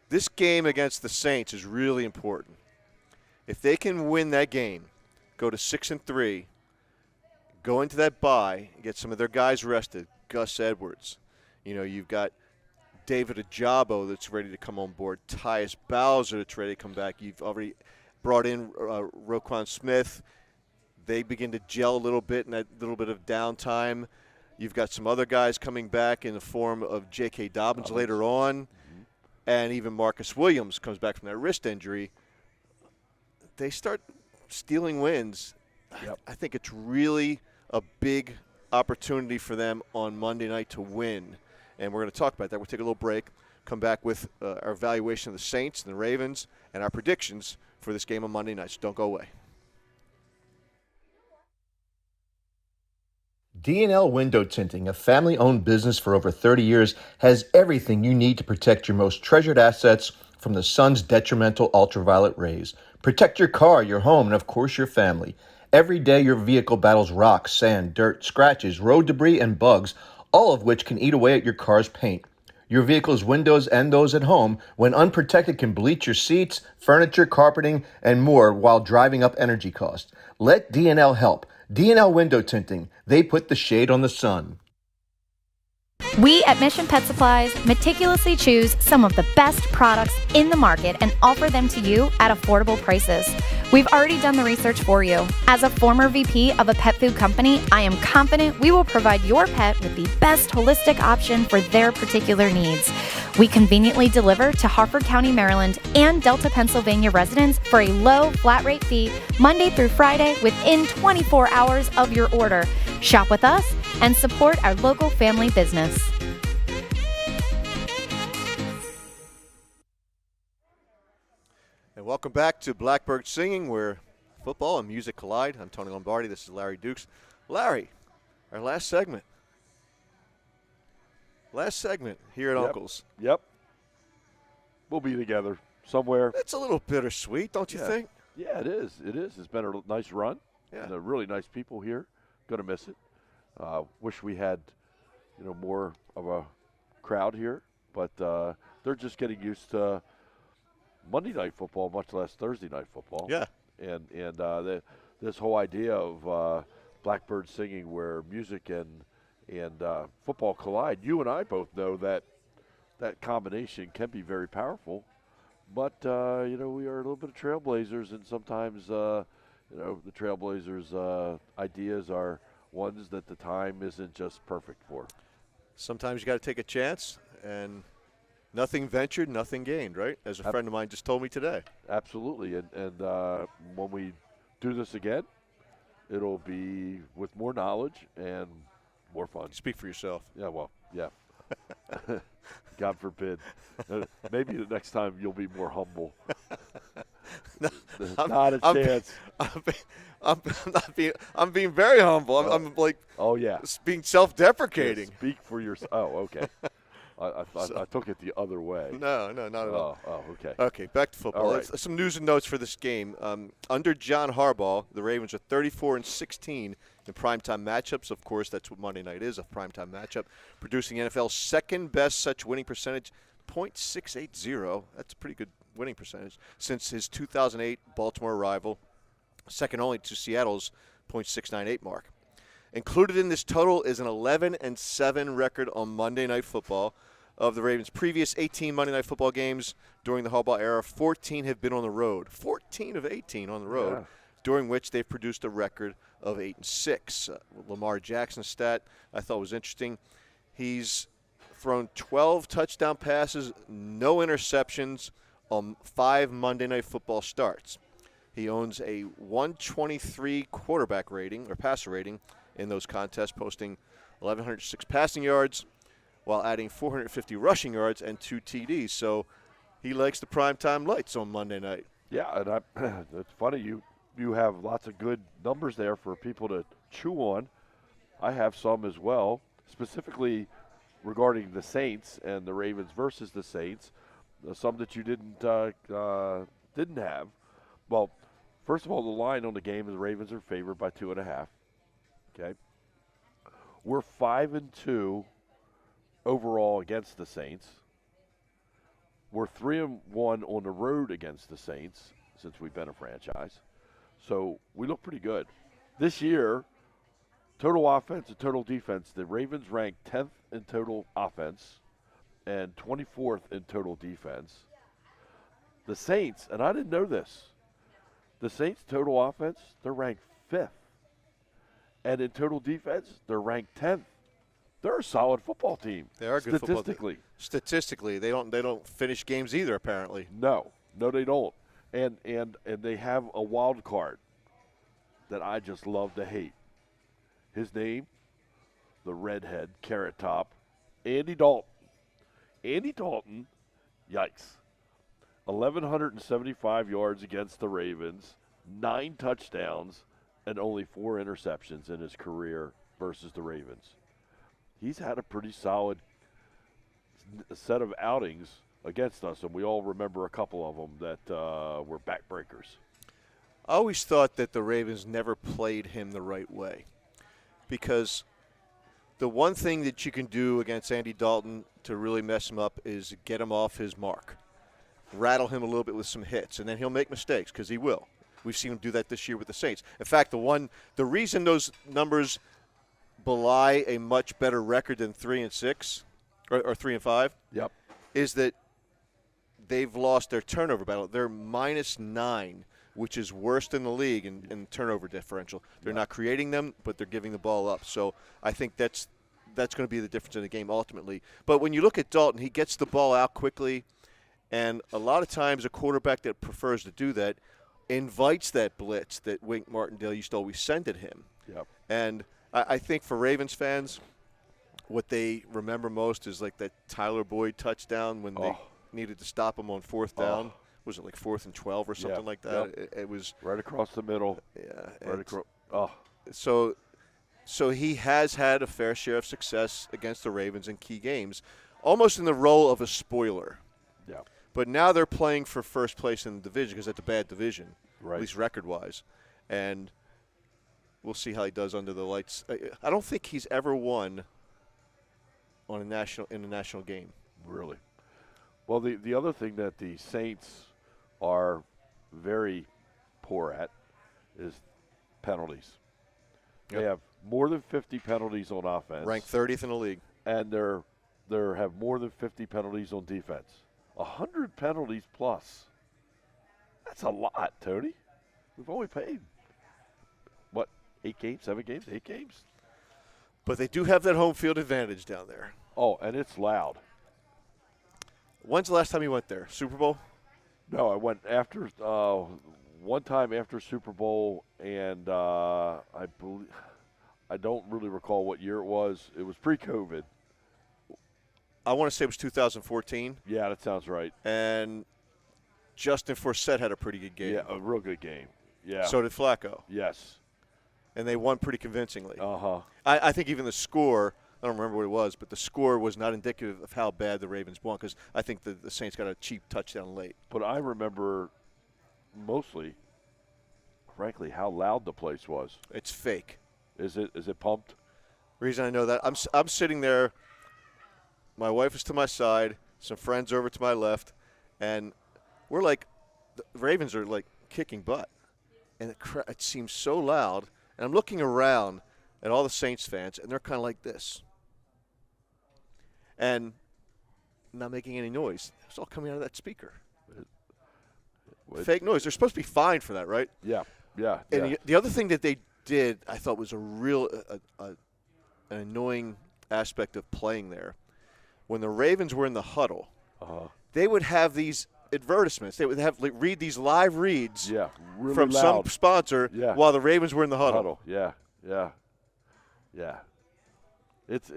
This game against the Saints is really important. If they can win that game, go to 6-3, go into that bye, get some of their guys rested, Gus Edwards. You've got David Ajabo that's ready to come on board, Tyus Bowser that's ready to come back. You've already brought in Roquan Smith. They begin to gel a little bit in that little bit of downtime. You've got some other guys coming back in the form of J.K. Dobbins later on, and even Marcus Williams comes back from that wrist injury. They start stealing wins. Yep. I think it's really a big opportunity for them on Monday night to win, and we're going to talk about that. We'll take a little break, come back with our evaluation of the Saints and the Ravens and our predictions for this game on Monday night. So don't go away. D&L Window Tinting, a family-owned business for over 30 years, has everything you need to protect your most treasured assets from the sun's detrimental ultraviolet rays. Protect your car, your home, and of course your family. Every day your vehicle battles rocks, sand, dirt, scratches, road debris, and bugs, all of which can eat away at your car's paint. Your vehicle's windows and those at home, when unprotected, can bleach your seats, furniture, carpeting, and more while driving up energy costs. Let D&L help. D&L Window Tinting. They put the shade on the sun. We at Mission Pet Supplies meticulously choose some of the best products in the market and offer them to you at affordable prices. We've already done the research for you. As a former VP of a pet food company, I am confident we will provide your pet with the best holistic option for their particular needs. We conveniently deliver to Harford County, Maryland and Delta, Pennsylvania residents for a low flat rate fee Monday through Friday within 24 hours of your order. Shop with us and support our local family business. And welcome back to Blackbird Singing, where football and music collide. I'm Tony Lombardi. This is Larry Dukes. Larry, our last segment. Last segment here at Uncle's. Yep. We'll be together somewhere. It's a little bittersweet, don't you think? Yeah, it is. It is. It's been a nice run. Yeah. And really nice people here. Going to miss it. Wish we had, more of a crowd here. But they're just getting used to Monday night football, much less Thursday night football. Yeah. And this whole idea of Blackbird Singing, where music and football collide. You and I both know that combination can be very powerful. But, we are a little bit of trailblazers, and sometimes, the trailblazers' ideas are ones that the time isn't just perfect for. Sometimes you got to take a chance, and nothing ventured, nothing gained, right? As a friend of mine just told me today. Absolutely. And when we do this again, it'll be with more knowledge and more fun. Speak for yourself. Yeah, well, yeah. God forbid. Maybe the next time you'll be more humble. Not a chance. I'm being very humble. I'm like, oh yeah, being self-deprecating. Yeah, speak for yourself. Oh, okay. I took it the other way. No, not at all. Oh, okay. Okay, back to football. All right. Some news and notes for this game. Under John Harbaugh, the Ravens are 34-16 in primetime matchups. Of course, that's what Monday night is, a primetime matchup. Producing NFL's second best such winning percentage, .680. That's a pretty good winning percentage since his 2008 Baltimore arrival, second only to Seattle's .698 mark. Included in this total is an 11-7 record on Monday Night Football. Of the Ravens' previous 18 Monday Night Football games during the Harbaugh era, 14 have been on the road. 14 of 18 on the road, during which they've produced a record of 8-6. Lamar Jackson's stat I thought was interesting. He's thrown 12 touchdown passes, no interceptions on 5 Monday Night Football starts. He owns a 123 quarterback rating or passer rating in those contests, posting 1,106 passing yards while adding 450 rushing yards and 2 TDs. So he likes the primetime lights on Monday night. Yeah, and it's funny. You have lots of good numbers there for people to chew on. I have some as well, specifically regarding the Saints and the Ravens versus the Saints. Some that you didn't have. Well, first of all, the line on the game is the Ravens are favored by 2.5. Okay, we're 5-2 overall against the Saints. We're 3-1 on the road against the Saints since we've been a franchise. So we look pretty good. This year, total offense and total defense, the Ravens rank 10th in total offense and 24th in total defense. The Saints, and I didn't know this, the Saints' total offense, they're ranked 5th. And in total defense, they're ranked 10th. They're a solid football team. They are a good football team. Statistically, they don't finish games either, apparently. No, they don't. And they have a wild card that I just love to hate. His name, the redhead, carrot top, Andy Dalton. Andy Dalton, yikes. 1,175 yards against the Ravens, 9 touchdowns, and only 4 interceptions in his career versus the Ravens. He's had a pretty solid set of outings against us, and we all remember a couple of them that were backbreakers. I always thought that the Ravens never played him the right way, because the one thing that you can do against Andy Dalton to really mess him up is get him off his mark, rattle him a little bit with some hits, and then he'll make mistakes, because he will. We've seen him do that this year with the Saints. In fact, the reason those numbers belie a much better record than 3-6 or 3-5, yep, is that they've lost their turnover battle. They're -9, which is worse than the league in turnover differential. They're not creating them, but they're giving the ball up. So I think that's going to be the difference in the game ultimately. But when you look at Dalton, he gets the ball out quickly, and a lot of times a quarterback that prefers to do that invites that blitz that Wink Martindale used to always send at him. Yep. And I think for Ravens fans, what they remember most is like that Tyler Boyd touchdown when they needed to stop him on 4th down. Was it like 4th and 12 or something like that? Yep. It was right across the middle. Yeah. Right across. So he has had a fair share of success against the Ravens in key games, almost in the role of a spoiler. Yeah. But now they're playing for first place in the division because it's a bad division, right, at least record-wise. And we'll see how he does under the lights. I don't think he's ever won in a national game. Really? Well, the other thing that the Saints are very poor at is penalties. Yep. They have more than 50 penalties on offense. Ranked 30th in the league. And they have more than 50 penalties on defense. 100 penalties plus. That's a lot, Tony. We've only played, 8 games, 7 games, 8 games? But they do have that home field advantage down there. Oh, and it's loud. When's the last time you went there? Super Bowl? No, I went after one time after Super Bowl, and I don't really recall what year it was. It was pre-COVID. I want to say it was 2014. Yeah, that sounds right. And Justin Forsett had a pretty good game. Yeah, a real good game. Yeah. So did Flacco. Yes. And they won pretty convincingly. Uh-huh. I think even the score, I don't remember what it was, but the score was not indicative of how bad the Ravens won, because I think the Saints got a cheap touchdown late. But I remember mostly, frankly, how loud the place was. It's fake. Is it pumped? Reason I know that, I'm sitting there. My wife is to my side, some friends over to my left, and we're like, the Ravens are like kicking butt. And it seems so loud. And I'm looking around at all the Saints fans, and they're kind of like this. And not making any noise. It's all coming out of that speaker. Fake noise. They're supposed to be fined for that, right? Yeah. And the other thing that they did, I thought was a real an annoying aspect of playing there, when the Ravens were in the huddle, they would have these advertisements. They would have read these live reads really from loud. some sponsor while the Ravens were in the huddle. Yeah. It's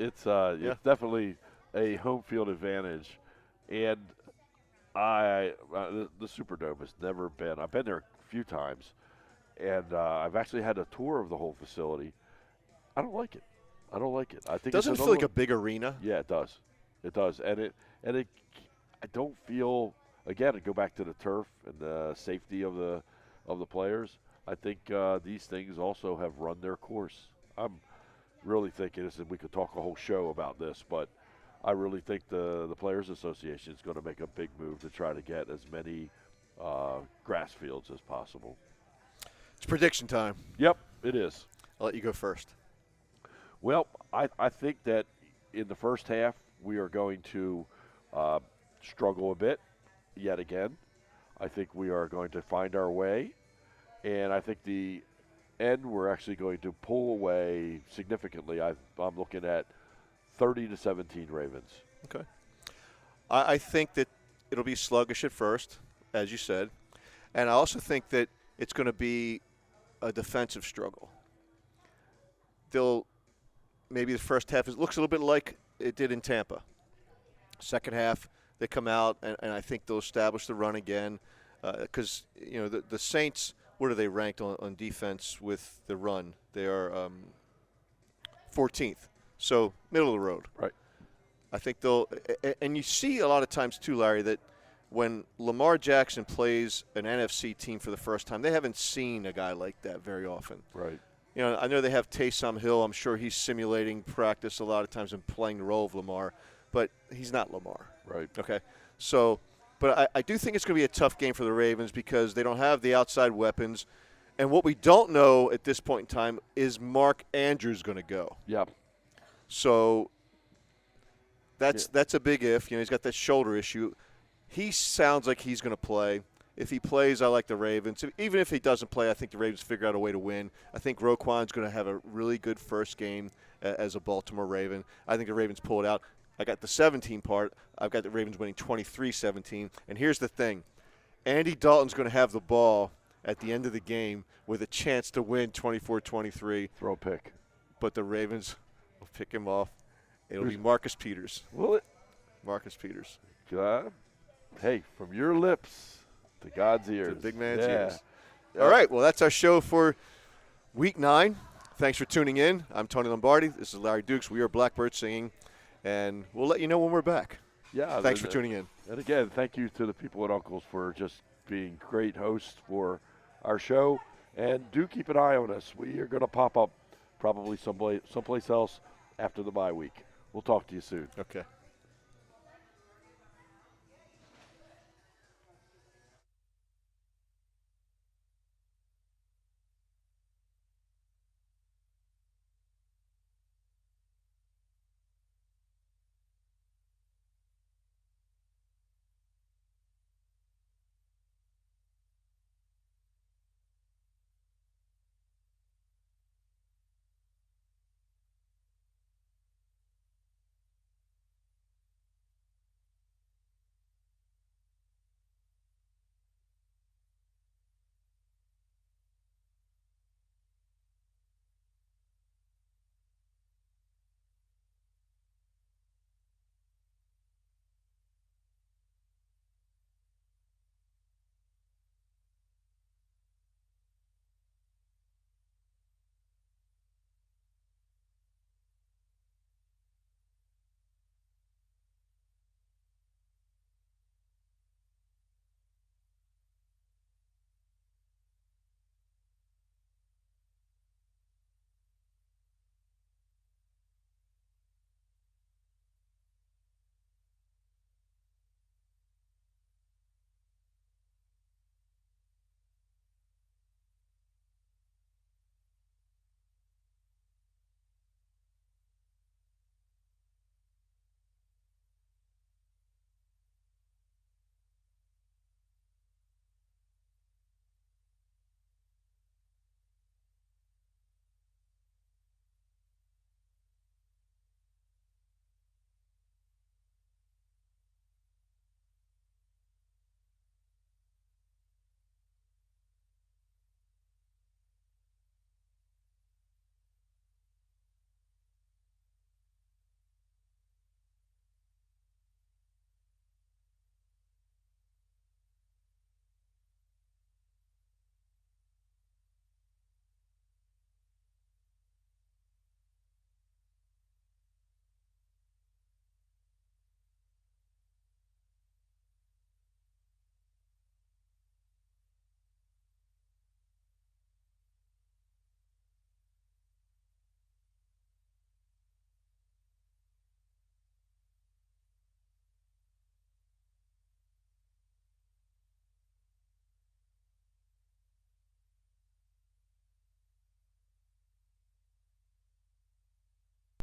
definitely a home field advantage, and the Superdome has never been. I've been there a few times, and I've actually had a tour of the whole facility. I don't like it. I think Doesn't it feel like a big arena? Yeah, it does. It does, and it. I don't feel. Again, to go back to the turf and the safety of the players. I think these things also have run their course. I'm really thinking this, and we could talk a whole show about this, but I really think the Players Association is going to make a big move to try to get as many grass fields as possible. It's prediction time. Yep, it is. I'll let you go first. Well, I think that in the first half we are going to struggle a bit yet again. I think we are going to find our way, and I think the end we're actually going to pull away significantly. I'm looking at 30-17 Ravens. Okay. I think that it'll be sluggish at first, as you said, and I also think that it's going to be a defensive struggle. Maybe the first half looks a little bit like it did in Tampa. Second half, they come out, and I think they'll establish the run again because, the Saints, what are they ranked on defense with the run? They are 14th, so middle of the road. Right. I think they'll – and you see a lot of times too, Larry, that when Lamar Jackson plays an NFC team for the first time, they haven't seen a guy like that very often. Right. I know they have Taysom Hill. I'm sure he's simulating practice a lot of times and playing the role of Lamar, but he's not Lamar. Right. Okay. So, but I do think it's going to be a tough game for the Ravens because they don't have the outside weapons. And what we don't know at this point in time is Mark Andrews going to go. Yep. So that's a big if. He's got that shoulder issue. He sounds like he's going to play. If he plays, I like the Ravens. Even if he doesn't play, I think the Ravens figure out a way to win. I think Roquan's going to have a really good first game as a Baltimore Raven. I think the Ravens pull it out. I got the 17 part. I've got the Ravens winning 23-17. And here's the thing. Andy Dalton's going to have the ball at the end of the game with a chance to win 24-23. Throw a pick. But the Ravens will pick him off. It'll be Marcus Peters. Will it? Marcus Peters. Hey, from your lips to God's ears. To the big man's ears. All right, well, that's our show for Week 9. Thanks for tuning in. I'm Tony Lombardi. This is Larry Dukes. We are Blackbird Singing, and we'll let you know when we're back. Yeah. Thanks for tuning in. And again, thank you to the people at Uncle's for just being great hosts for our show. And do keep an eye on us. We are going to pop up probably someplace else after the bye week. We'll talk to you soon. Okay.